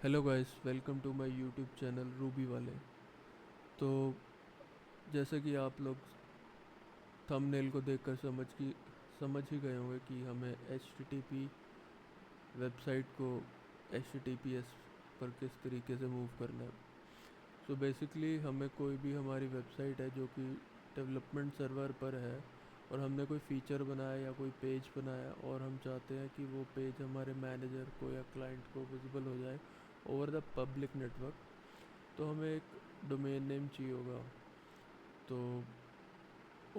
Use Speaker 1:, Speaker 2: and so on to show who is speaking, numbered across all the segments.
Speaker 1: Hello guys, welcome to my YouTube channel Ruby वाले। तो जैसे कि आप लोग थंबनेल को देखकर समझ ही गए होंगे कि हमें एच वेबसाइट को एच पर किस तरीके से मूव करना है। सो बेसिकली हमें कोई भी हमारी वेबसाइट है जो कि डेवलपमेंट सर्वर पर है और हमने कोई फीचर बनाया या कोई पेज बनाया और हम चाहते हैं कि वो पेज हमारे मैनेजर को या क्लाइंट को विजिबल हो जाए ओवर द पब्लिक नेटवर्क, तो हमें एक डोमेन नेम चाहिए होगा। तो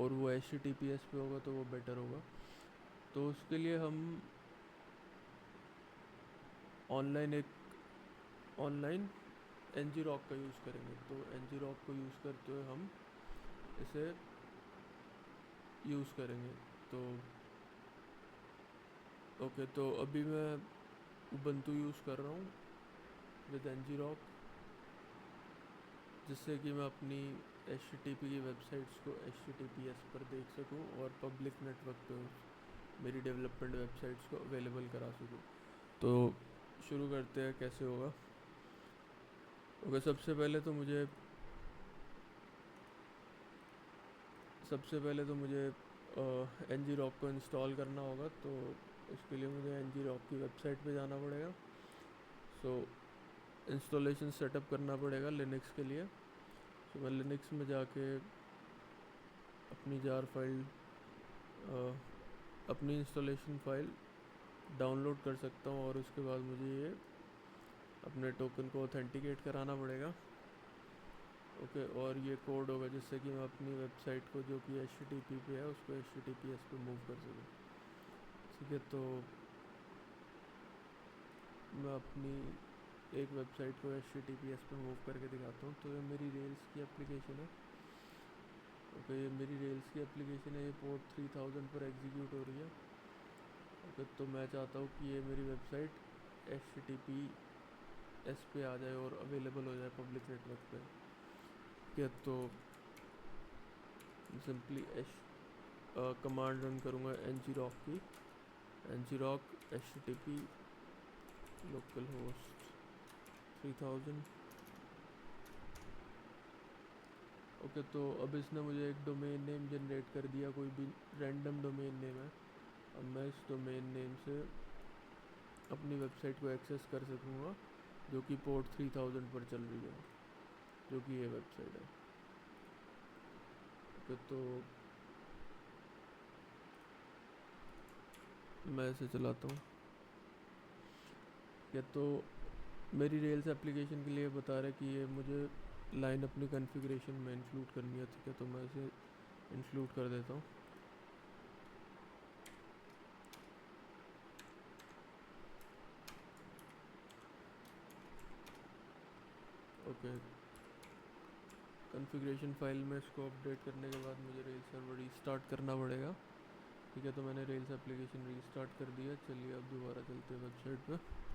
Speaker 1: और वो एच पे होगा तो वो बेटर होगा। तो उसके लिए हम ऑनलाइन एक ऑनलाइन एन जी रॉक का यूज़ करेंगे। तो एन जी रॉक को यूज़ करते हुए हम इसे यूज़ करेंगे। तो ओके, तो अभी मैं उबंटू यूज़ कर रहा हूँ विद एन जी रॉक, जिससे कि मैं अपनी एच की वेबसाइट्स को एच पर देख सकूँ और पब्लिक नेटवर्क पे मेरी डेवलपमेंट वेबसाइट्स को अवेलेबल करा सकूँ। तो शुरू करते हैं कैसे होगा। ओके, सबसे पहले तो मुझे एन जी रॉक को इंस्टॉल करना होगा। तो उसके लिए मुझे एन जी रॉक की वेबसाइट पे जाना पड़ेगा। सो इंस्टॉलेशन सेटअप करना पड़ेगा लिनक्स के लिए। तो मैं लिनक्स में जाके अपनी जार फाइल अपनी इंस्टॉलेशन फाइल डाउनलोड कर सकता हूँ और उसके बाद मुझे ये अपने टोकन को ऑथेंटिकेट कराना पड़ेगा। ओके, और ये कोड होगा जिससे कि मैं अपनी वेबसाइट को जो कि एच पे है उसको एच पे मूव कर सकूँ। ठीक है, तो मैं अपनी एक वेबसाइट को एच पे मूव करके दिखाता हूँ। तो ये मेरी रेल्स की एप्लीकेशन है। ओके, ये मेरी रेल्स की एप्लीकेशन है, ये पोर्ट 3000 पर एग्जीक्यूट हो रही है। ओके, तो मैं चाहता हूँ कि ये मेरी वेबसाइट एच पे आ जाए और अवेलेबल हो जाए पब्लिक नेटवर्क पे। ठीक है, तो सिंपली एच कमांड रन करूँगा एन जी रॉक की, ngrok H T P localhost 3000। Okay, तो अब इसने मुझे एक डोमेन नेम जनरेट कर दिया, कोई भी रैंडम डोमेन नेम है। अब मैं इस डोमेन नेम से अपनी वेबसाइट को एक्सेस कर सकूँगा जो कि पोर्ट 3000 पर चल रही है, जो कि ये वेबसाइट है। ओके, तो मैं इसे चलाता हूँ। या तो मेरी रेल्स एप्लीकेशन के लिए बता रहा है कि ये मुझे लाइन अपनी कॉन्फ़िगरेशन में इंक्लूड करनी है। ठीक है, तो मैं इसे इंक्लूड कर देता हूँ। ओके, कॉन्फ़िगरेशन फाइल में इसको अपडेट करने के बाद मुझे रेल सर्वर रीस्टार्ट करना पड़ेगा। ठीक है, तो मैंने रेल्स एप्लीकेशन रीस्टार्ट कर दिया। चलिए अब दोबारा चलते हैं वेबसाइट पे।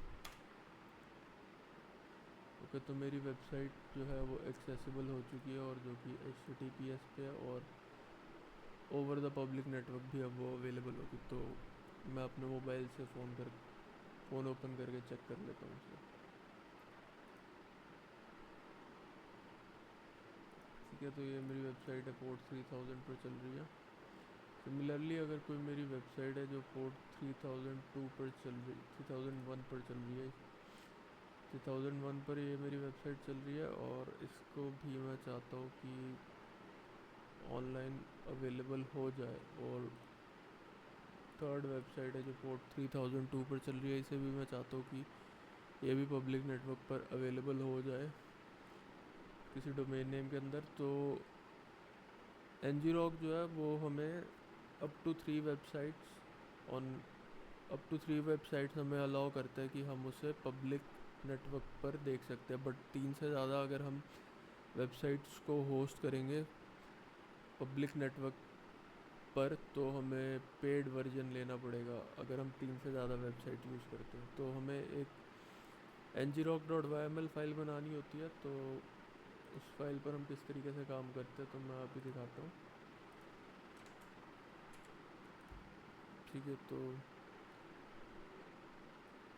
Speaker 1: ओके, तो मेरी वेबसाइट जो है वो एक्सेसिबल हो चुकी है और जो कि एच पे है और ओवर द पब्लिक नेटवर्क भी अब वो अवेलेबल होगी। तो मैं अपने मोबाइल से फ़ोन ओपन करके चेक कर लेता हूँ उसे। ठीक है, तो ये मेरी वेबसाइट है, पोर्ट 3000 पर चल रही है। सिमिलरली अगर कोई मेरी वेबसाइट है जो पोर्ट 3002 पर चल रही 3001 पर चल रही है, 3001 पर ये मेरी वेबसाइट चल रही है और इसको भी मैं चाहता हूँ कि ऑनलाइन अवेलेबल हो जाए। और थर्ड वेबसाइट है जो पोर्ट 3002 पर चल रही है, इसे भी मैं चाहता हूँ कि ये भी पब्लिक नेटवर्क पर अवेलेबल हो जाए किसी डोमेन नेम के अंदर। तो एन जो है वो हमें up to three websites on up to three websites हमें अलाउ करता है कि हम उसे पब्लिक नेटवर्क पर देख सकते हैं। बट तीन से ज़्यादा अगर हम वेबसाइट्स को होस्ट करेंगे पब्लिक नेटवर्क पर तो हमें पेड वर्जन लेना पड़ेगा। अगर हम तीन से ज़्यादा वेबसाइट यूज़ करते हैं तो हमें एक ngRock.yml फाइल बनानी होती है। तो उस फाइल पर हम किस तरीके से काम करते हैं तो मैं अभी दिखाता हूँ। ठीक है, तो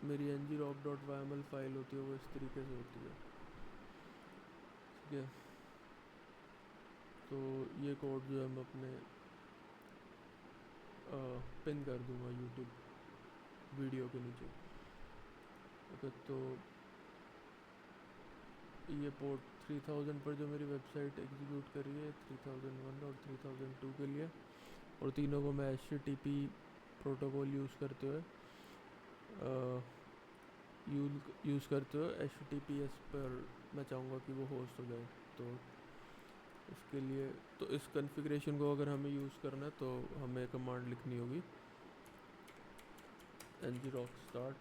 Speaker 1: मेरी ngrok.yml फाइल होती है वो इस तरीके से होती है, ठीक है। तो ये कोड जो है मैं अपने पिन कर दूंगा यूट्यूब वीडियो के नीचे। ओके, तो ये पोर्ट 3000 पर जो मेरी वेबसाइट एग्जीक्यूट कर रही है 3001 और 3002 के लिए, और तीनों को मैं HTTP प्रोटोकॉल यूज़ करते हुए HTTPS पर मैं चाहूँगा कि वो होस्ट हो जाए। तो इसके लिए तो इस कॉन्फ़िगरेशन को अगर हमें यूज़ करना है तो हमें कमांड लिखनी होगी ngrok start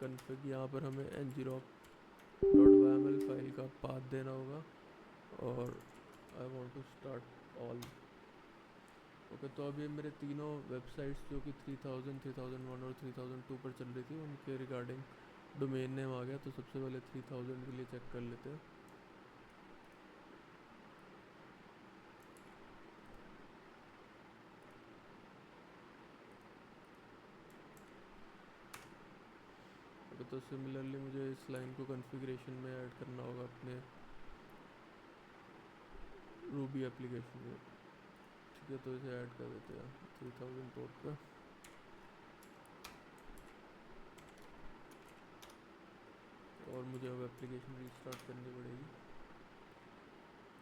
Speaker 1: config। यहाँ पर हमें ngrok.yml फाइल का पाथ देना होगा और I want to start all. Okay, तो अभी मेरे तीनों वेबसाइट्स जो कि 3000, 3001 और 3002 पर चल रही थी उनके रिगार्डिंग डोमेन नेम आ गया। तो सबसे पहले 3000 के लिए चेक कर लेते हैं। ओके, तो सिमिलरली मुझे इस लाइन को कॉन्फ़िगरेशन में ऐड करना होगा अपने रूबी एप्लीकेशन में, ठीक है। तो इसे ऐड कर देते हैं 3000 पोर्ट पे। और मुझे अब एप्लीकेशन रीस्टार्ट करनी पड़ेगी,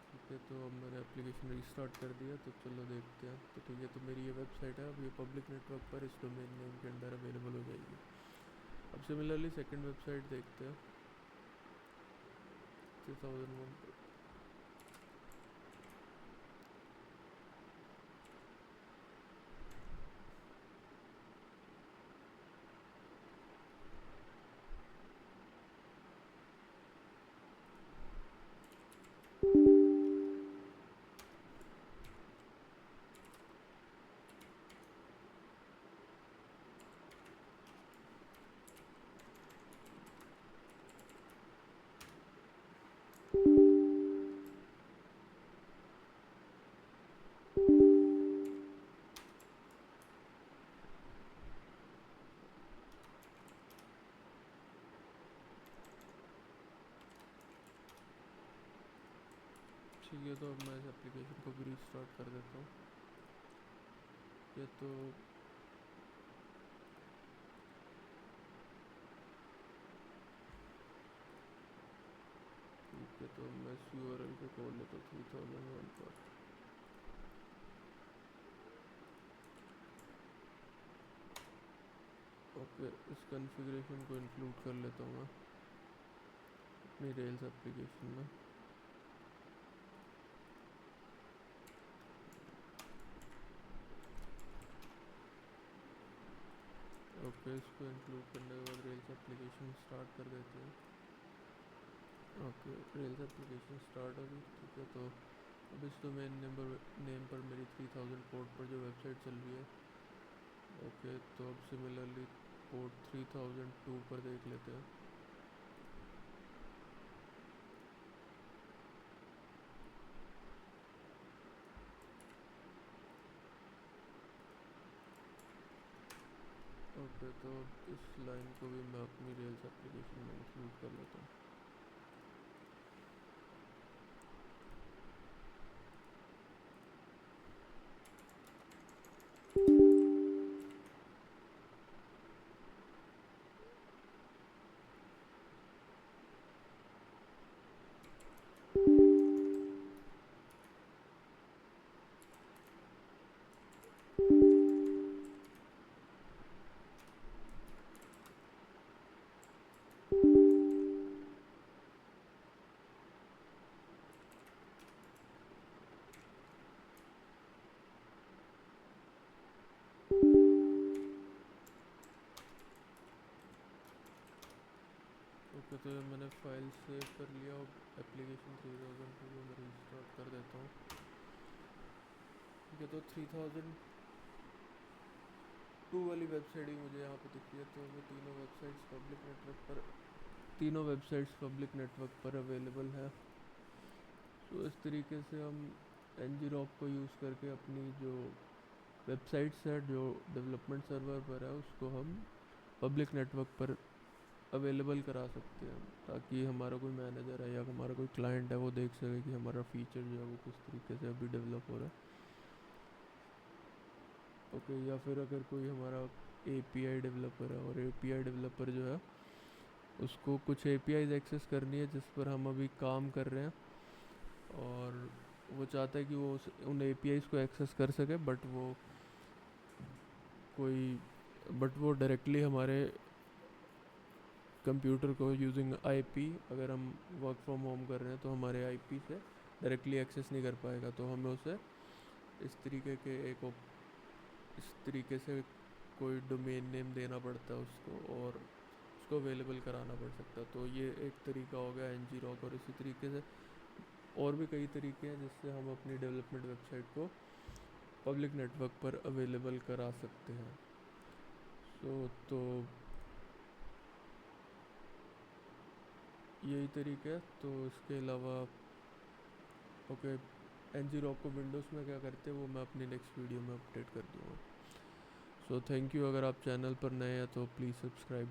Speaker 1: ठीक है। तो अब मैंने एप्लीकेशन रीस्टार्ट कर दिया, तो चलो देखते हैं। तो ठीक है, तो मेरी ये वेबसाइट है अब ये पब्लिक नेटवर्क पर इस डोमेन नेम के अंदर अवेलेबल हो जाएगी। अब सिमिलरली सेकंड वेबसाइट देखते हैं 3001 पर। ठीक है, तो अब मैं इस एप्लीकेशन को भी रीस्टार्ट कर देता हूँ। ये तो ठीक है, तो मैं इस URL को खोल लेता हूँ 3001 पर। ओके, इस कॉन्फ़िगरेशन को इंक्लूड कर लेता हूँ मैं अपनी रेल्स एप्लीकेशन में। ओके, इसको इंक्लूड करने के बाद रेल्स एप्लीकेशन स्टार्ट कर देते हैं। ओके, रेल्स एप्लीकेशन स्टार्ट होगी, ठीक है। तो अब इस डोमेन नेम पर मेरी 3000 पोर्ट पर जो वेबसाइट चल रही है। ओके, तो अब सिमिलरली पोर्ट 3002 पर देख लेते हैं। ओके, तो इस लाइन को भी मैं अपनी रेल्स एप्लीकेशन में इंक्लूड कर लेता हूँ। ओके, तो ये मैंने फाइल सेव कर लिया। अब एप्लीकेशन 3002 को मैं रीस्टार्ट कर देता हूँ, ठीक है। तो 3002 वाली वेबसाइट ही मुझे यहाँ पे दिख रही है। तो वो तीनों वेबसाइट्स पब्लिक नेटवर्क पर अवेलेबल है। तो इस तरीके से हम ngrok को यूज़ करके अपनी जो वेबसाइट से जो डेवलपमेंट सर्वर पर है उसको हम पब्लिक नेटवर्क पर अवेलेबल करा सकते हैं, ताकि हमारा कोई मैनेजर है या हमारा कोई क्लाइंट है वो देख सके कि हमारा फीचर जो है वो किस तरीके से अभी डेवलप हो रहा है। ओके, या फिर अगर कोई हमारा API डेवलपर है और API डेवलपर जो है उसको कुछ APIs एक्सेस करनी है जिस पर हम अभी काम कर रहे हैं, और वो चाहता है कि वो उन APIs को एक्सेस कर सके, बट वो डायरेक्टली हमारे कंप्यूटर को यूजिंग IP, अगर हम वर्क फ्रॉम होम कर रहे हैं तो हमारे IP से डायरेक्टली एक्सेस नहीं कर पाएगा। तो हमें उसे इस तरीके के इस तरीके से कोई डोमेन नेम देना पड़ता है उसको, और उसको अवेलेबल कराना पड़ सकता है। तो ये एक तरीका हो गया ngrok, और इसी तरीके से और भी कई तरीके हैं जिससे हम अपनी डेवलपमेंट वेबसाइट को पब्लिक नेटवर्क पर अवेलेबल करा सकते हैं। तो यही तरीका है। तो इसके अलावा ओके, ngrok को विंडोज़ में क्या करते हैं वो मैं अपनी नेक्स्ट वीडियो में अपडेट कर दूँगा। So thank you. अगर आप चैनल पर नए हैं तो प्लीज़ सब्सक्राइब।